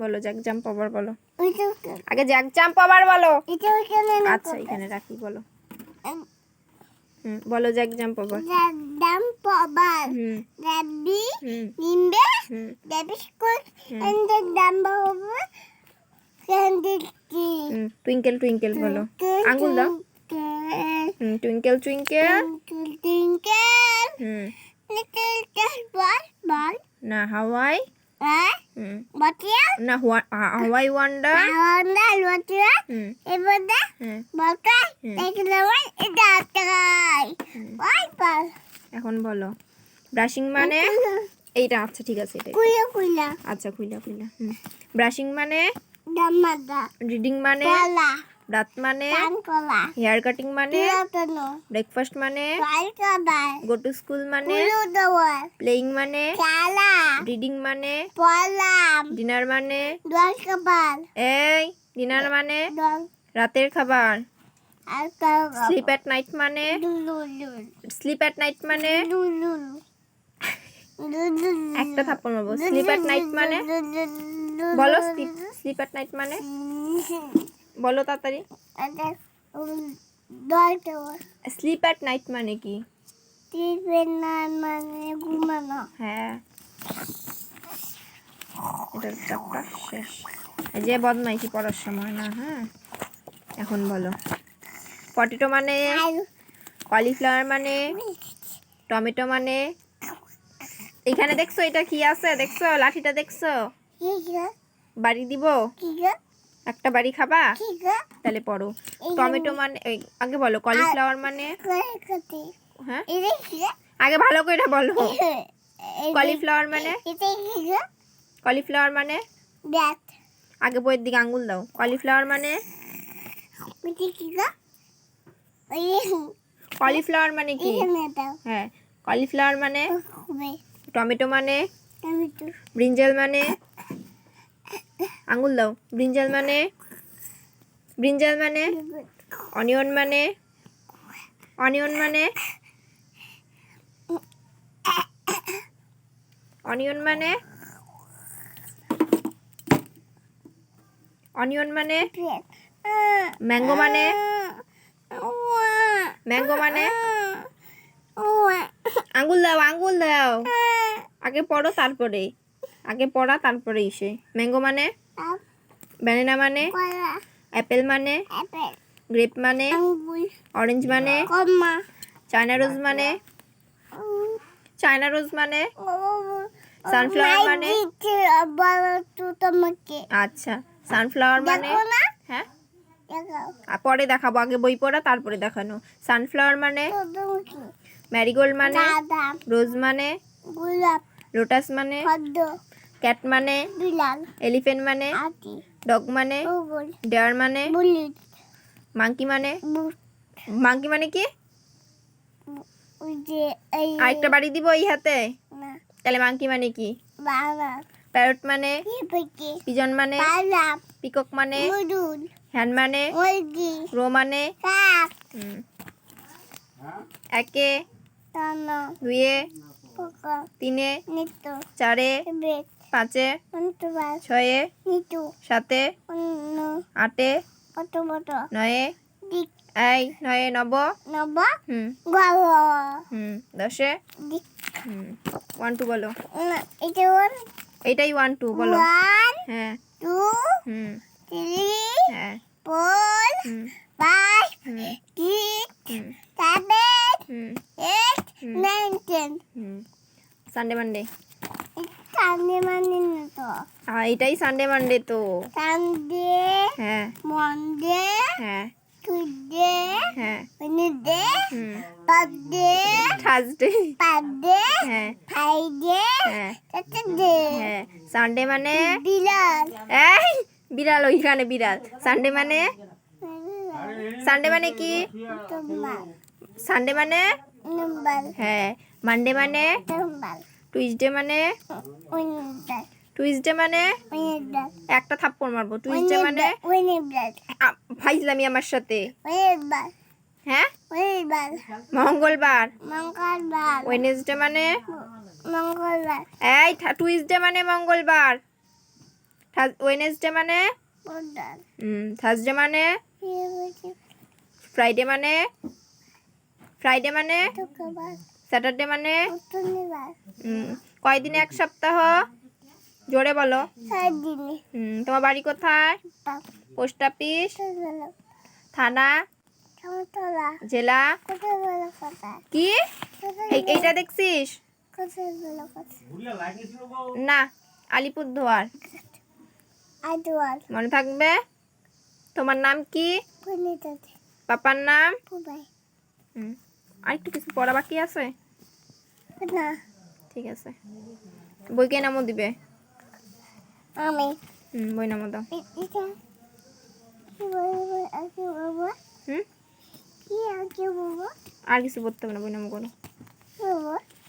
বলো jack jump আবার বলো। আগে জ্যাক জাম্প আবার বলো। আচ্ছা এখানে রাখি বলো। বলো জ্যাক জাম্প আবার। জ্যাক জাম্প আবার। রবি নিম্বে রবি স্কুল এন্ড জাম্প আবার ক্যান্ডি টুইঙ্কেল টুইঙ্কেল বলো। আঙ্গুল দাও। Twinkle twinkle twinkle little star বল না হাওয়াই বাটিয়া না হাওয়াই ওয়ান্ডার বাটিয়া এবারে বলকা দেখলাম এটা তাই বাই এখন বলো ব্রাশিং মানে এইটা। আচ্ছা ঠিক আছে এটা কুইলা আচ্ছা কুইলা ব্রাশিং মানে দামাদা রিডিং মানে কলা দাঁত মানে কলা হেয়ার কাটিং মানে পিয়ানো ব্রেকফাস্ট মানে কালকাবাই গো টু স্কুল মানে কুলুদওয়ার প্লেইং মানে খেলা রিডিং মানে পলাম ডিনার মানে দশকাবার এই ডিনার মানে দল রাতের খাবার আর কাল স্লিপ এট নাইট মানে স্লিপ এট নাইট মানে একটা থাপ্পড় মারবো। স্লিপ এট নাইট মানে বলো স্লিপ এট নাইট মানে বলো তাড়াতাড়ি। স্লিপ এট নাইট মানে কি? মানে ঘুমানো। হ্যাঁ এটার চ্যাপ্টার শেষ। এই যে বদমাইশি পড়ার সময় না। হ্যাঁ এখন বলো পটেটো মানে কলিফ্লাওয়ার মানে টমেটো মানে এখানে দেখছো এটা কি আছে দেখছো লাঠিটা দেখছো বাড়ি দিব একটা বাড়ি খাবা তাহলে পড়ো। টমেটো মানে আগে বলো কলিফ্লাওয়ার মানে হ্যাঁ আগে ভালো করে বলো। কলিফ্লাওয়ার মানে কলিফ্লাওয়ার মানে আগে বইয়ের দিকে আঙ্গুল দাও। কলিফ্লাওয়ার মানে কলিফ্লাওয়ার মানে কি? হ্যাঁ কলিফ্লাওয়ার মানে টমেটো মানে ব্রিঞ্জাল মানে আঙ্গুল দাও। ব্রিঞ্জাল মানে অনিয়ন মানে অনিয়ন মানে অনিয়ন মানে অনিয়ন মানে ম্যাঙ্গো মানে ম্যাঙ্গো মানে আঙ্গুল দাও আগে পড়ো তারপরে আগে পড়া তারপরে এসে। ম্যাঙ্গো মানে ব্যানানা মানে অ্যাপেল মানে গ্রেপ মানে অরেঞ্জ মানে চায়না রোজ মানে সানফ্লাওয়ার মানে আচ্ছা সানফ্লাওয়ার মানে হ্যাঁ পরে দেখাবো আগে বই পড়া তারপরে দেখানো। সানফ্লাওয়ার মানে ম্যারিগোল্ড মানে রোজ মানে লোটাস মানে ক্যাট মানে এলিফ্যান্ট মানে ডগ মানে ডেয়ার মানে মাঙ্কি মানে কি? আরেকটা বাড়ি দিব এই হাতে তাহলে মাঙ্কি মানে কি? প্যারট মানে পিজন মানে পিকক মানে হ্যান মানে রো মানে একে দুয়ে তিনে চারে পাঁচে ছয়ে সাতে আটে নয়ে এই নয়ে নব দশে 1 2 বলো। এটাই 1 2 বলো। হ্যাঁ 2 হ্যাঁ 3 4 5 6 7 8 9 10 সানডে মানডে তো এটাই সানডে মানডে তো সানডে হ্যাঁ মনডে হ্যাঁ টুডে হ্যাঁ ওয়েডনেসডে থার্সডে হ্যাঁ ফ্রাইডে হ্যাঁ স্যাটারডে হ্যাঁ সানডে মানে বিড়াল বিড়াল ওইখানে বিড়াল। সানডে মানে কি? সানডে মানে হ্যাঁ মানডে মানে টুইসডে মানে একটা থাপ্পড় মারবো। টুইসডে মানে ফাইজলামি আমার সাথে হ্যাঁ মঙ্গলবার। ওয়েডনেসডে মানে টুইসডে মানে মঙ্গলবার। ওয়েনেসডে মানে বুধবার থার্সডে মানে ফ্রাইডে মানে শুক্রবার স্যাটারডে মানে শনিবার কয়দিনে এক সপ্তাহ? জোরে বলো। 6 দিনে তোমার বাড়ি কোথায়? পোস্ট অফিস, থানা, টমেটোলা জেলা কোথায় বলো কথা কি? এইটা দেখছিস? কোথায় বলো কথা না, আলিপুরদুয়ার। আদওয়াল মনে থাকবে। তোমার নাম কি? পুনিতাতে পাপার নাম? পুবাই আর একটু কিছু পড়া বাকি আছে। না ঠিক আছে, বই কে নামও দিবে? আমি বই নামও দাও। এটা কি বলবো আগে বাবা হুম কি আগে বাবা আর কিছু পড়তে হবে না, বই নামও করো। বাবা